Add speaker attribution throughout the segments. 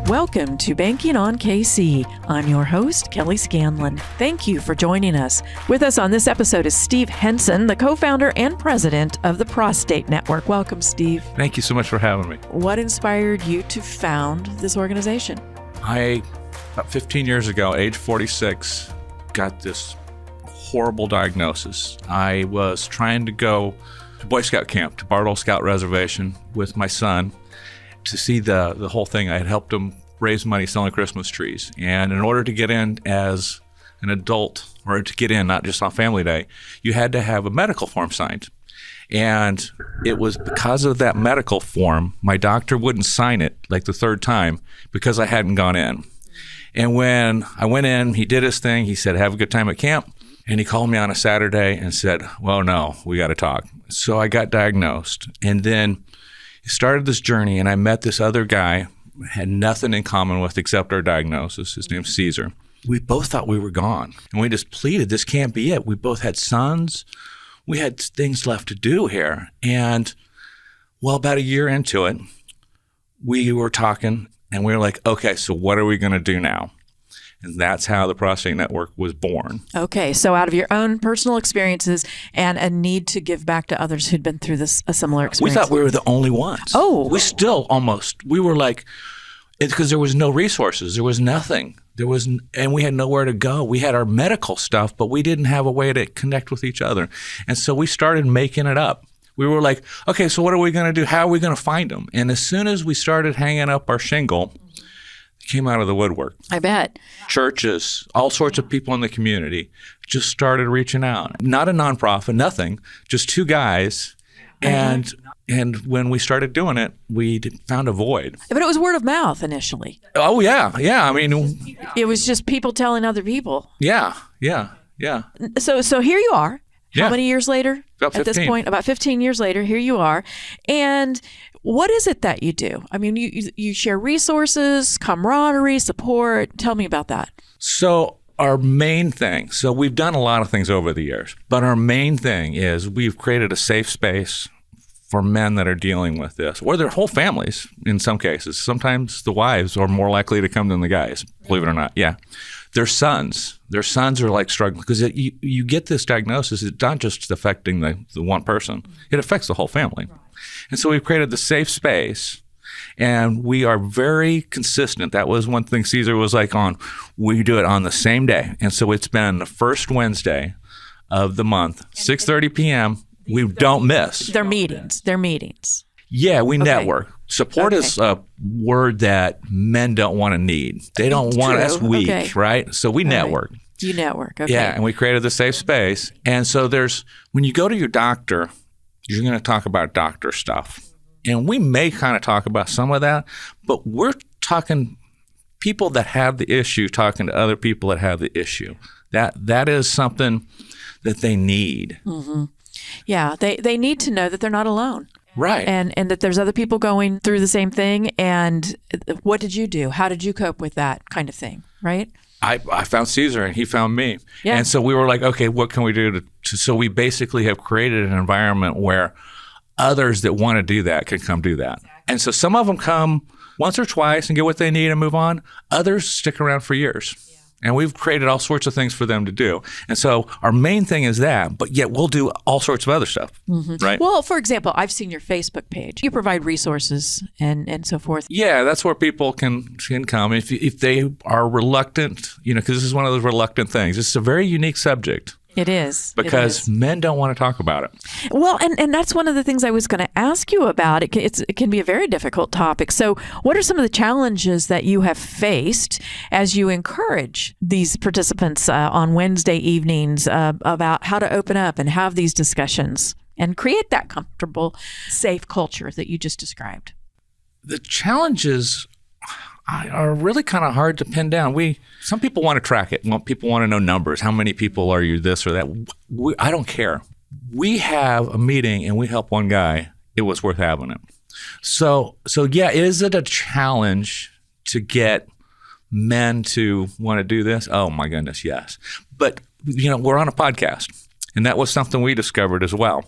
Speaker 1: Welcome to Banking on KC. I'm your host, Kelly Scanlon. Thank you for joining us. With us on this episode is Steve Hentzen, the co-founder and president of the Prostate Network. Welcome, Steve.
Speaker 2: Thank you so much for having me.
Speaker 1: What inspired you to found this organization?
Speaker 2: About 15 years ago, age 46, got this horrible diagnosis. I was trying to go to Boy Scout camp, to Bartle Scout Reservation with my son, to see the whole thing. I had helped him raise money selling Christmas trees. And in order to get in as an adult, or to get in, not just on family day, you had to have a medical form signed. And it was because of that medical form, my doctor wouldn't sign it like the third time because I hadn't gone in. And when I went in, he did his thing. He said, have a good time at camp. And he called me on a Saturday and said, well, no, we got to talk. So I got diagnosed. And then started this journey, and I met this other guy, had nothing in common with except our diagnosis. His name's Caesar. We both thought we were gone, and we just pleaded, this can't be it. We both had sons. We had things left to do here. And well, about a year into it, we were talking, and we were like, okay, so what are we going to do now? And that's how the Prostate Network was born. Okay, so out of your own personal experiences and a need to give back to others who'd been through a similar experience. We thought we were the only ones. Oh. We were like, because there was no resources. There was nothing. And we had nowhere to go. We had our medical stuff, but we didn't have a way to connect with each other. And so we started making it up. We were like, okay, so what are we going to do? How are we going to find them? And as soon as we started hanging up our shingle, came out of the woodwork. I bet. Churches, all sorts of people in the community just started reaching out. Not a nonprofit, nothing, just two guys. And when we started doing it, we found a void. But it was word of mouth initially. Oh, yeah. I mean, it was just people telling other people. Yeah. So here you are. How many years later? About 15. At this point, about 15 years later, here you are. And what is it that you do? I mean, you share resources, camaraderie, support. Tell me about that. So our main thing, so we've done a lot of things over the years, but our main thing is we've created a safe space for men that are dealing with this, or their whole families in some cases. Sometimes the wives are more likely to come than the guys, believe it or not. Yeah. Their sons are like struggling because you get this diagnosis. It's not just affecting the one person. It affects the whole family. And so we've created the safe space, and we are very consistent. That was one thing Caesar was like we do it on the same day. And so it's been the first Wednesday of the month, 6:30 p.m. We don't miss. They're meetings. Yeah, we network. Support is a word that men don't want to need. They don't want us weak, right? So we network. Right. You network, okay. Yeah, and we created the safe space. And so when you go to your doctor, you're going to talk about doctor stuff. And we may kind of talk about some of that, but we're talking people that have the issue talking to other people that have the issue. That is something that they need. Mm-hmm. Yeah, they need to know that they're not alone. Right. And that there's other people going through the same thing. And what did you do? How did you cope with that kind of thing? Right. I found Caesar and he found me. Yeah. And so we were like, okay, what can we do so we basically have created an environment where others that want to do that can come do that. And so some of them come once or twice and get what they need and move on. Others stick around for years. And we've created all sorts of things for them to do. And so our main thing is that, but yet we'll do all sorts of other stuff, right? Well, for example, I've seen your Facebook page. You provide resources and so forth. Yeah, that's where people can come. If they are reluctant, because this is one of those reluctant things. It's a very unique subject. It is. Because men don't want to talk about it. Well, and that's one of the things I was going to ask you about. It can be a very difficult topic. So what are some of the challenges that you have faced as you encourage these participants on Wednesday evenings about how to open up and have these discussions and create that comfortable, safe culture that you just described? The challenges are really kind of hard to pin down. Some people want to track it. People want to know numbers. How many people are you this or that? I don't care. We have a meeting and we help one guy. It was worth having it. So yeah, is it a challenge to get men to want to do this? Oh my goodness, yes. But we're on a podcast, and that was something we discovered as well.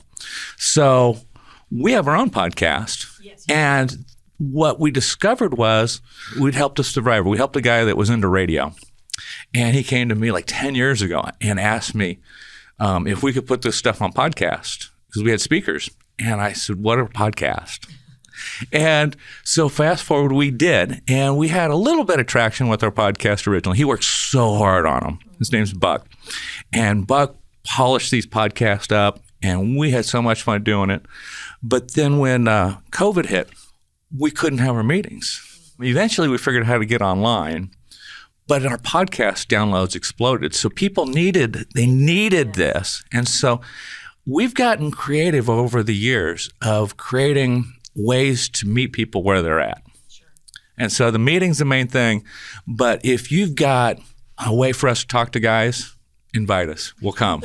Speaker 2: So we have our own podcast. Yes. And what we discovered was we'd helped a survivor. We helped a guy that was into radio. And he came to me like 10 years ago and asked me if we could put this stuff on podcast because we had speakers. And I said, what are podcasts? And so fast forward, we did. And we had a little bit of traction with our podcast originally. He worked so hard on them. His name's Buck. And Buck polished these podcasts up. And we had so much fun doing it. But then when COVID hit, we couldn't have our meetings. Eventually, we figured out how to get online. But our podcast downloads exploded. So people needed this. And so we've gotten creative over the years of creating ways to meet people where they're at. Sure. And so the meeting's the main thing. But if you've got a way for us to talk to guys, invite us. We'll come.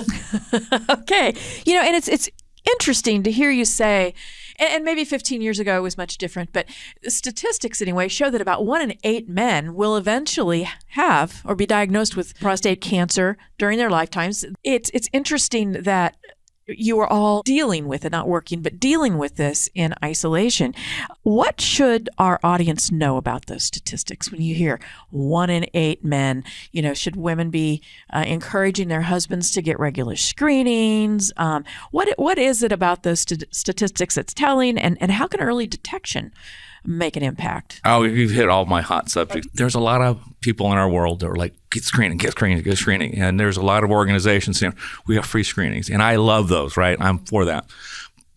Speaker 1: Okay. And it's interesting to hear you say, and maybe 15 years ago it was much different, but statistics anyway show that about 1 in 8 men will eventually have or be diagnosed with prostate cancer during their lifetimes. It's interesting that you are all dealing with it, not working, but dealing with this in isolation. What should our audience know about those statistics when you hear 1 in 8 men? Should women be encouraging their husbands to get regular screenings? What is it about those statistics that's telling, and how can early detection make an impact?
Speaker 2: Oh, you've hit all my hot subjects. There's a lot of people in our world that are like, get screening. And there's a lot of organizations saying, we have free screenings. And I love those, right? I'm for that.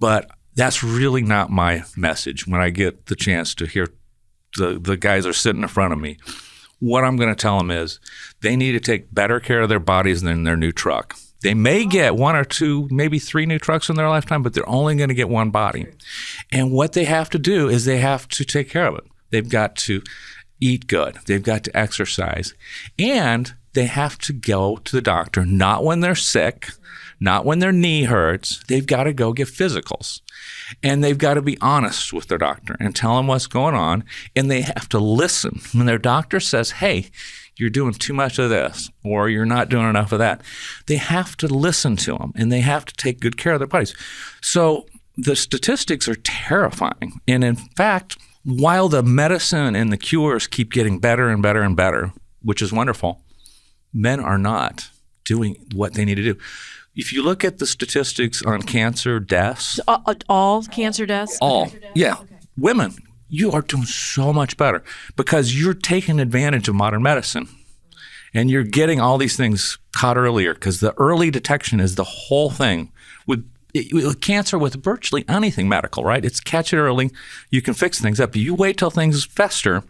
Speaker 2: But that's really not my message when I get the chance to hear the guys are sitting in front of me. What I'm going to tell them is they need to take better care of their bodies than their new truck. They may get 1 or 2, maybe 3 new trucks in their lifetime, but they're only going to get 1 body. And what they have to do is they have to take care of it. They've got to eat good. They've got to exercise. And they have to go to the doctor, not when they're sick, not when their knee hurts. They've got to go get physicals. And they've got to be honest with their doctor and tell them what's going on. And they have to listen. When their doctor says, hey, you're doing too much of this, or you're not doing enough of that, they have to listen to them, and they have to take good care of their bodies. So the statistics are terrifying. And in fact, while the medicine and the cures keep getting better and better and better, which is wonderful, men are not doing what they need to do. If you look at the statistics on cancer deaths.
Speaker 1: All cancer deaths?
Speaker 2: All, yeah. Okay. Women, you are doing so much better because you're taking advantage of modern medicine and you're getting all these things caught earlier because the early detection is the whole thing with cancer, with virtually anything medical, right? It's catch it early. You can fix things up. You wait till things fester,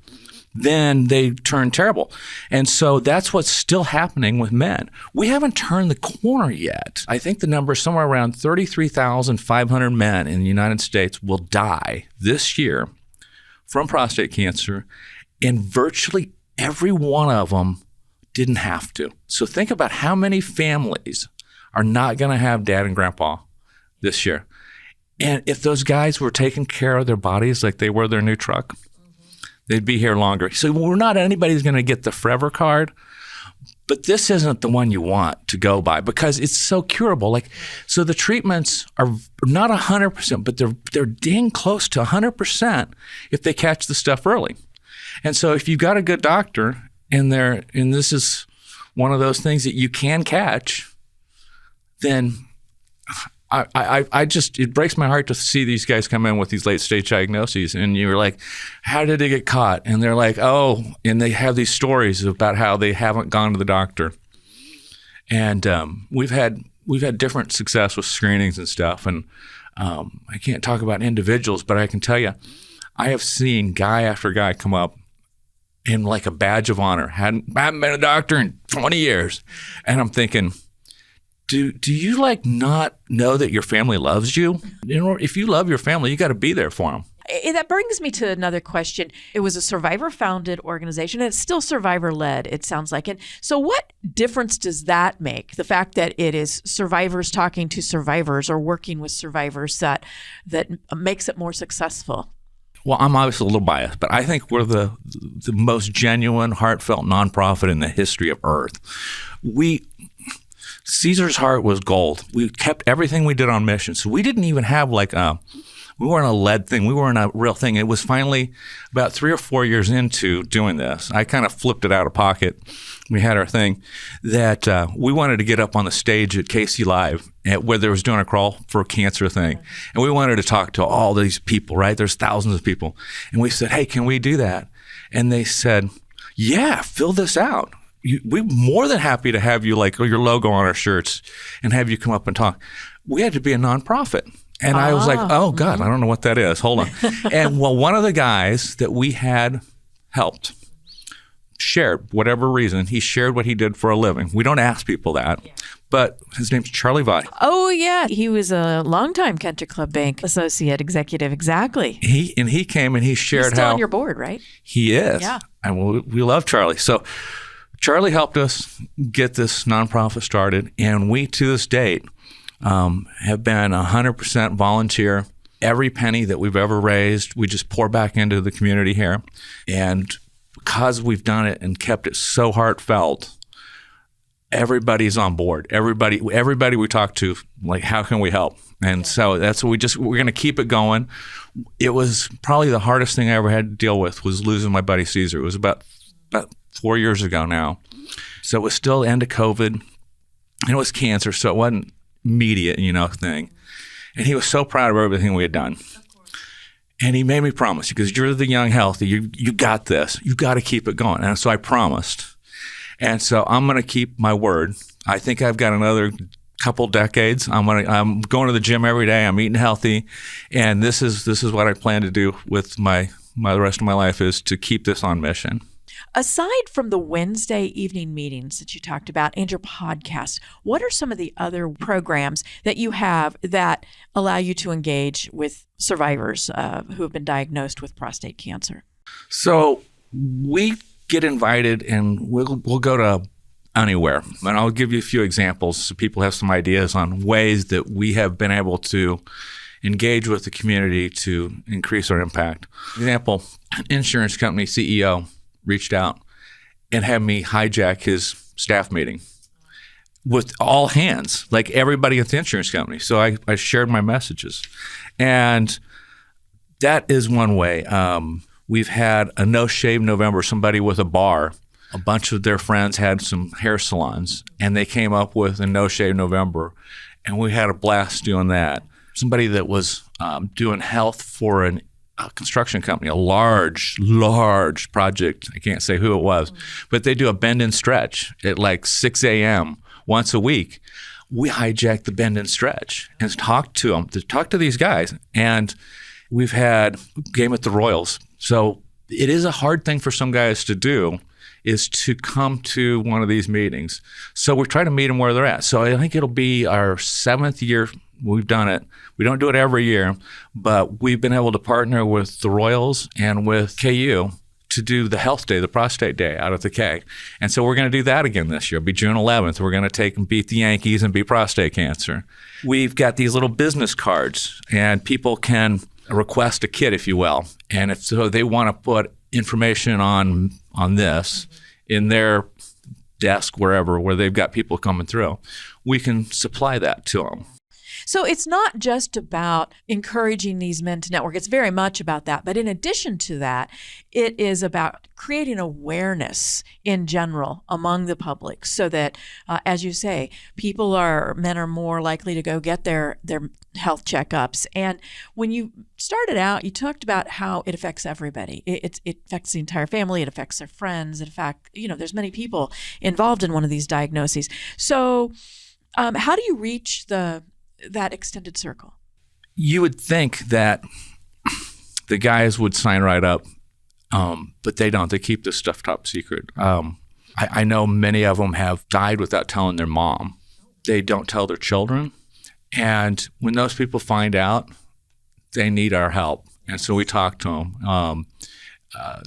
Speaker 2: then they turn terrible. And so that's what's still happening with men. We haven't turned the corner yet. I think the number is somewhere around 33,500 men in the United States will die this year from prostate cancer, and virtually every one of them didn't have to. So think about how many families are not going to have dad and grandpa this year. And if those guys were taking care of their bodies like they were their new truck, they'd be here longer. So we're not anybody's going to get the forever card, but this isn't the one you want to go by because it's so curable. So the treatments are not 100%, but they're dang close to 100% if they catch the stuff early. And so if you've got a good doctor and this is one of those things that you can catch, then it breaks my heart to see these guys come in with these late stage diagnoses, and you're like, how did they get caught? And they're like, oh, and they have these stories about how they haven't gone to the doctor. And we've had different success with screenings and stuff. And I can't talk about individuals, but I can tell you, I have seen guy after guy come up in like a badge of honor. Haven't been a doctor in 20 years. And I'm thinking, Do you not know that your family loves you? If you love your family, you got to be there for them.
Speaker 1: That brings me to another question. It was a survivor-founded organization, and it's still survivor-led, it sounds like. And so what difference does that make, the fact that it is survivors talking to survivors or working with survivors that makes it more successful?
Speaker 2: Well, I'm obviously a little biased, but I think we're the most genuine, heartfelt nonprofit in the history of Earth. Caesar's heart was gold. We kept everything we did on mission. So we didn't even have We weren't a lead thing. We weren't a real thing. It was finally about 3 or 4 years into doing this. I kind of flipped it out of pocket. We had our thing that we wanted to get up on the stage at KC Live where they was doing a crawl for cancer thing. And we wanted to talk to all these people, right? There's thousands of people. And we said, hey, can we do that? And they said, yeah, fill this out. We're more than happy to have you, like, your logo on our shirts and have you come up and talk. We had to be a nonprofit. And I was like, oh, God, I don't know what that is. Hold on. And well, one of the guys that we had helped shared, whatever reason, he shared what he did for a living. We don't ask people that. Yeah. But his name's Charlie Vai.
Speaker 1: Oh, yeah. He was a longtime Country Club Bank associate executive. Exactly.
Speaker 2: He came and he shared
Speaker 1: He's still on your board, right?
Speaker 2: He is.
Speaker 1: Yeah.
Speaker 2: And we love Charlie. So Charlie helped us get this nonprofit started. And we, to this date, have been 100% volunteer. Every penny that we've ever raised, we just pour back into the community here. And because we've done it and kept it so heartfelt, everybody's on board. Everybody we talk to, like, how can we help? And so that's what we're going to keep it going. It was probably the hardest thing I ever had to deal with was losing my buddy Caesar. It was about 4 years ago now. So it was still end of COVID, and it was cancer, so it wasn't immediate, thing. And he was so proud of everything we had done. And he made me promise, because you're the young, healthy, you got this. You got to keep it going. And so I promised. And so I'm going to keep my word. I think I've got another couple decades. I'm going to the gym every day. I'm eating healthy. And this is what I plan to do with the rest of my life, is to keep this on mission.
Speaker 1: Aside from the Wednesday evening meetings that you talked about and your podcast, what are some of the other programs that you have that allow you to engage with survivors who have been diagnosed with prostate cancer?
Speaker 2: So we get invited, and we'll go to anywhere. And I'll give you a few examples so people have some ideas on ways that we have been able to engage with the community to increase our impact. For example, an insurance company CEO reached out and had me hijack his staff meeting with all hands, like everybody at the insurance company. So I shared my messages. And that is one way. We've had a No Shave November, somebody with a bar. A bunch of their friends had some hair salons, and they came up with a No Shave November, and we had a blast doing that. Somebody that was doing health for a construction company, a large project. I can't say who it was, but they do a bend and stretch at like 6 a.m. once a week. We hijacked the bend and stretch and talk to these guys. And we've had game at the Royals. So it is a hard thing for some guys to do, is to come to one of these meetings. So we try to meet them where they're at. So I think it'll be our 7th year we've done it. We don't do it every year, but we've been able to partner with the Royals and with KU to do the health day, the prostate day out at the K. And so we're going to do that again this year. It'll be June 11th. We're going to take and beat the Yankees and beat prostate cancer. We've got these little business cards, and people can request a kit, if you will. And if so, they want to put information on this in their desk, where they've got people coming through, we can supply that to them.
Speaker 1: So it's not just about encouraging these men to network. It's very much about that. But in addition to that, it is about creating awareness in general among the public so that, as you say, men are more likely to go get their health checkups. And when you started out, you talked about how it affects everybody. It affects the entire family. It affects their friends. In fact, there's many people involved in one of these diagnoses. So how do you reach that extended circle?
Speaker 2: You would think that the guys would sign right up, but they don't. They keep this stuff top secret. I know many of them have died without telling their mom. They don't tell their children. And when those people find out, they need our help. And so we talk to them.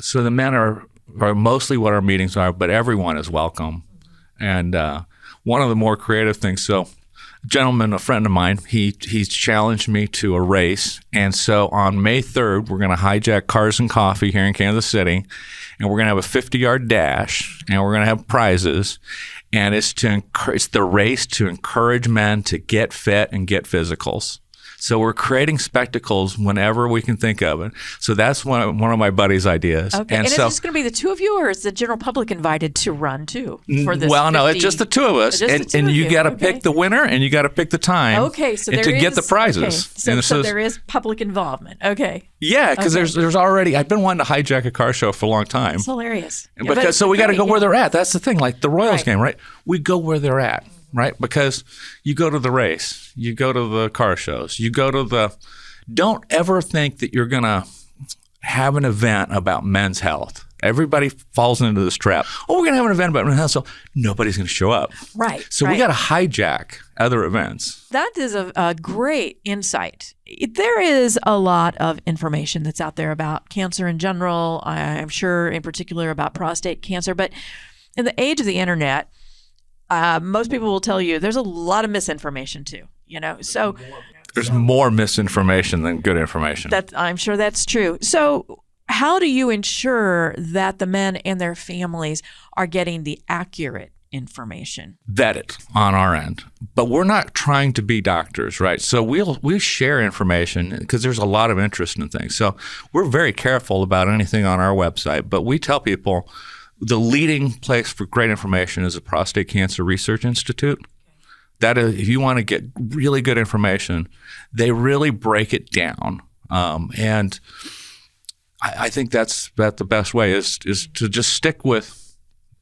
Speaker 2: So the men are mostly what our meetings are, but everyone is welcome. And one of the more creative things, so a gentleman, a friend of mine, he's challenged me to a race. And so on May 3rd, we're going to hijack Cars and Coffee here in Kansas City. And we're going to have a 50-yard dash, and we're going to have prizes. And it's the race to encourage men to get fit and get physicals. So we're creating spectacles whenever we can think of it. So that's one of my buddy's ideas.
Speaker 1: Okay. And is this going to be the two of you, or is the general public invited to run too for this?
Speaker 2: Well, no, it's just the two of us. And you got to pick the winner and you got to pick the time.
Speaker 1: Okay. So
Speaker 2: to get the prizes.
Speaker 1: Okay. So there is public involvement. Okay.
Speaker 2: Yeah, because there's already, I've been wanting to hijack a car show for a long time.
Speaker 1: It's hilarious.
Speaker 2: So we got to go where they're at. That's the thing. Like the Royals game, right? We go where they're at, right? Because you go to the race, you go to the car shows, you go to don't ever think that you're going to have an event about men's health. Everybody falls into this trap. Oh, we're going to have an event about men's health, so nobody's going to show up.
Speaker 1: Right.
Speaker 2: So we got to hijack other events.
Speaker 1: That is a great insight. There is a lot of information that's out there about cancer in general. I'm sure in particular about prostate cancer. But in the age of the internet, most people will tell you there's a lot of misinformation too. So
Speaker 2: there's more misinformation than good information.
Speaker 1: I'm sure that's true. So how do you ensure that the men and their families are getting the accurate information?
Speaker 2: Vet it on our end. But we're not trying to be doctors, right? So we share information because there's a lot of interest in things. So we're very careful about anything on our website. But we tell people the leading place for great information is the Prostate Cancer Research Institute. That is, if you want to get really good information, they really break it down. And I think that's the best way is to just stick with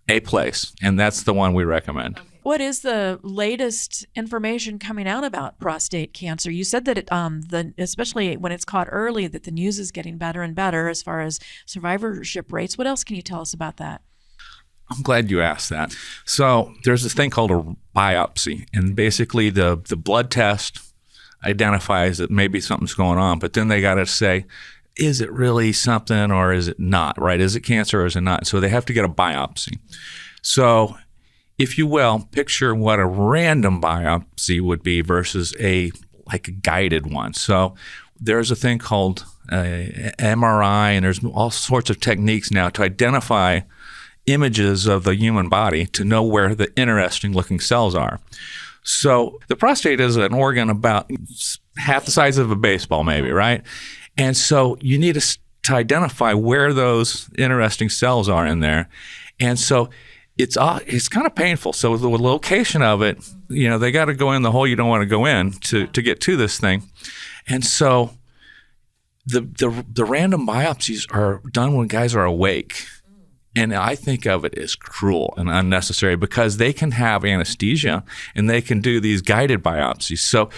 Speaker 2: a place, and that's the one we recommend.
Speaker 1: What is the latest information coming out about prostate cancer? You said that especially when it's caught early, that the news is getting better and better as far as survivorship rates. What else can you tell us about that?
Speaker 2: I'm glad you asked that. So there's this thing called a biopsy, and basically the blood test identifies that maybe something's going on, but then they got to say, is it really something or is it not, right? Is it cancer or is it not? So they have to get a biopsy. So if you will, picture what a random biopsy would be versus a guided one. So there's a thing called MRI, and there's all sorts of techniques now to identify images of the human body to know where the interesting looking cells are. So the prostate is an organ about half the size of a baseball maybe, right? And so you need to identify where those interesting cells are in there. And so it's kind of painful. So the location of it, they got to go in the hole you don't want to go in to get to this thing. And so the random biopsies are done when guys are awake. And I think of it as cruel and unnecessary because they can have anesthesia and they can do these guided biopsies. So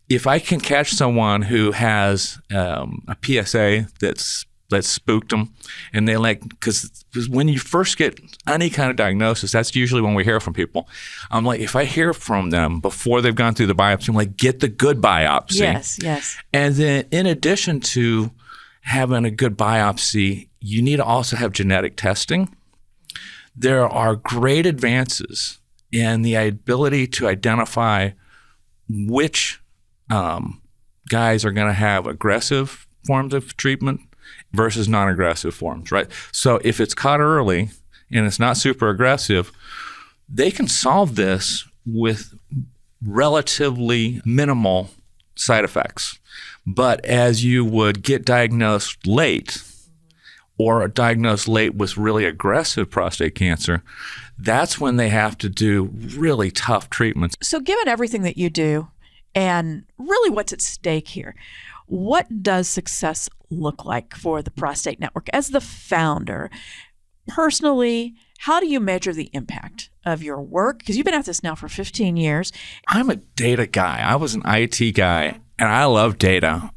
Speaker 2: if I can catch someone who has a PSA that spooked them, and they because when you first get any kind of diagnosis, that's usually when we hear from people. I'm like, if I hear from them before they've gone through the biopsy, I'm like, get the good biopsy.
Speaker 1: Yes.
Speaker 2: And then in addition to having a good biopsy, you need to also have genetic testing. There are great advances in the ability to identify which guys are going to have aggressive forms of treatment versus non-aggressive forms, right? So if it's caught early and it's not super aggressive, they can solve this with relatively minimal side effects. But as you would get diagnosed late or diagnosed late with really aggressive prostate cancer, that's when they have to do really tough treatments.
Speaker 1: So given everything that you do and really what's at stake here, what does success look like for the Prostate Network? As the founder, personally, how do you measure the impact of your work? Because you've been at this now for 15 years.
Speaker 2: I'm a data guy. I was an IT guy, and I love data.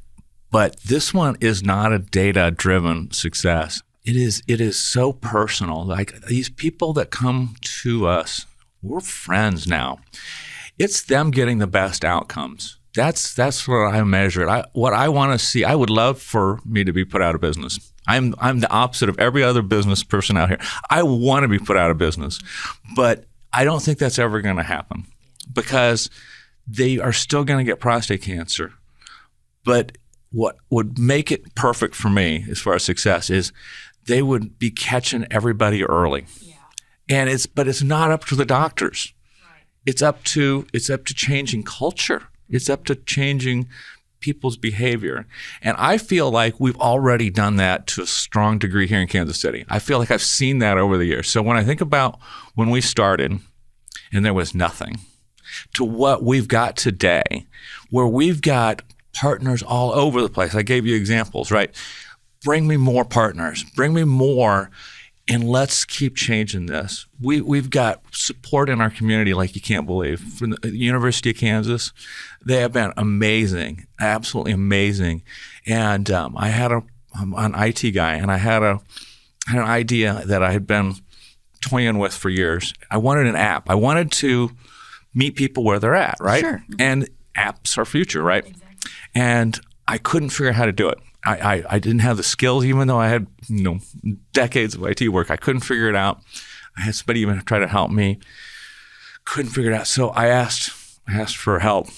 Speaker 2: But this one is not a data-driven success. It is so personal. Like these people that come to us, we're friends now. It's them getting the best outcomes. That's what I measure it. What I want to see, I would love for me to be put out of business. I'm the opposite of every other business person out here. I want to be put out of business, but I don't think that's ever going to happen because they are still going to get prostate cancer. But what would make it perfect for me as far as success is they would be catching everybody early. Yeah. But it's not up to the doctors. Right. It's up to changing culture. It's up to changing people's behavior. And I feel like we've already done that to a strong degree here in Kansas City. I feel like I've seen that over the years. So when I think about when we started and there was nothing, to what we've got today, where we've got partners all over the place. I gave you examples, right? Bring me more partners, bring me more, and let's keep changing this. We've got support in our community like you can't believe. From the University of Kansas, they have been amazing, absolutely amazing. And I'm an IT guy, and I had an idea that I had been toying with for years. I wanted an app. I wanted to meet people where they're at, right?
Speaker 1: Sure.
Speaker 2: And apps are future, right?
Speaker 1: Exactly.
Speaker 2: And I couldn't figure out how to do it. I didn't have the skills, even though I had decades of IT work. I couldn't figure it out. I had somebody even try to help me. Couldn't figure it out. So I asked for help,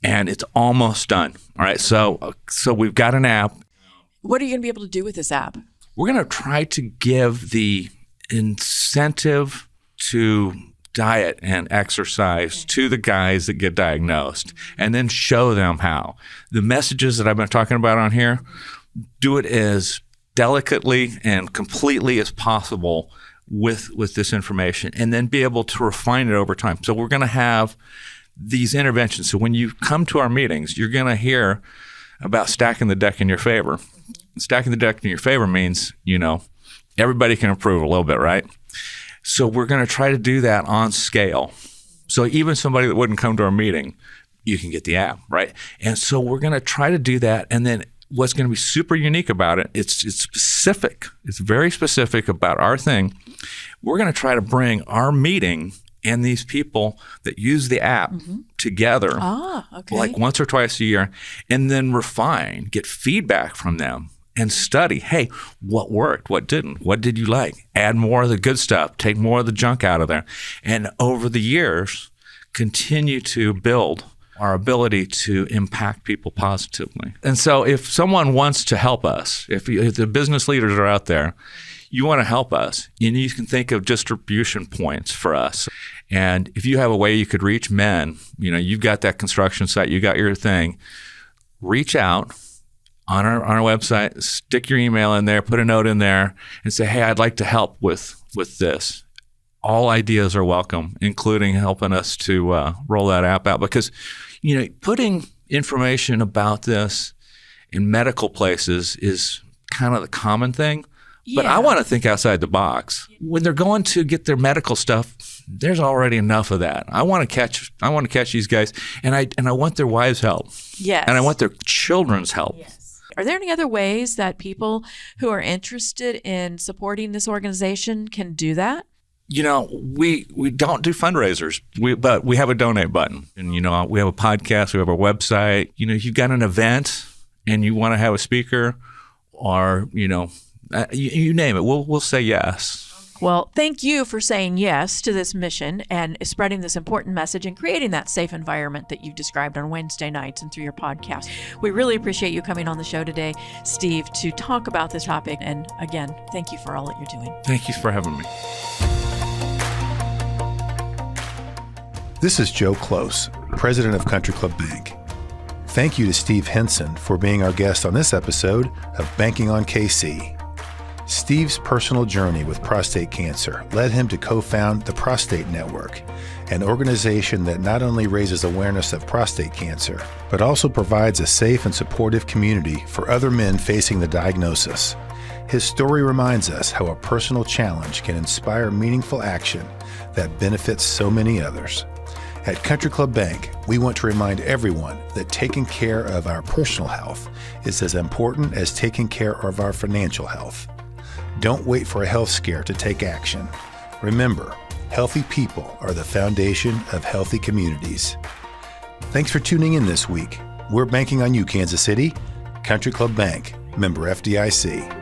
Speaker 2: and it's almost done. All right. So we've got an app.
Speaker 1: What are you going to be able to do with this app?
Speaker 2: We're going to try to give the incentive to diet and exercise to the guys that get diagnosed, and then show them how. The messages that I've been talking about on here, do it as delicately and completely as possible with this information, and then be able to refine it over time. So we're going to have these interventions. So when you come to our meetings, you're going to hear about stacking the deck in your favor. Stacking the deck in your favor means, everybody can improve a little bit, right? So we're going to try to do that on scale. So even somebody that wouldn't come to our meeting, you can get the app, right? And so we're going to try to do that. And then what's going to be super unique about it, it's specific. It's very specific about our thing. We're going to try to bring our meeting and these people that use the app together, like once or twice a year, and then refine, get feedback from them. And study, hey, what worked, what didn't, what did you like? Add more of the good stuff, take more of the junk out of there. And over the years, continue to build our ability to impact people positively. And so if someone wants to help us, if the business leaders are out there, you want to help us, and you can think of distribution points for us. And if you have a way you could reach men, you've got that construction site, you got your thing, reach out on our website, stick your email in there, put a note in there, and say, hey, I'd like to help with this. All ideas are welcome, including helping us to roll that app out. Because, putting information about this in medical places is kind of the common thing. But I want to think outside the box. When they're going to get their medical stuff, there's already enough of that. I want to catch these guys, and I want their wives' help.
Speaker 1: Yes.
Speaker 2: And I want their children's help.
Speaker 1: Yes. Are there any other ways that people who are interested in supporting this organization can do that? We don't do fundraisers, but we have a donate button. And, we have a podcast, we have our website. If you've got an event and you want to have a speaker or, you name it, we'll say yes. Well, thank you for saying yes to this mission and spreading this important message and creating that safe environment that you've described on Wednesday nights and through your podcast. We really appreciate you coming on the show today, Steve, to talk about this topic. And again, thank you for all that you're doing.
Speaker 2: Thank you for having me.
Speaker 3: This is Joe Close, president of Country Club Bank. Thank you to Steve Hentzen for being our guest on this episode of Banking on KC. Steve's personal journey with prostate cancer led him to co-found the Prostate Network, an organization that not only raises awareness of prostate cancer, but also provides a safe and supportive community for other men facing the diagnosis. His story reminds us how a personal challenge can inspire meaningful action that benefits so many others. At Country Club Bank, we want to remind everyone that taking care of our personal health is as important as taking care of our financial health. Don't wait for a health scare to take action. Remember, healthy people are the foundation of healthy communities. Thanks for tuning in this week. We're banking on you, Kansas City. Country Club Bank, member FDIC.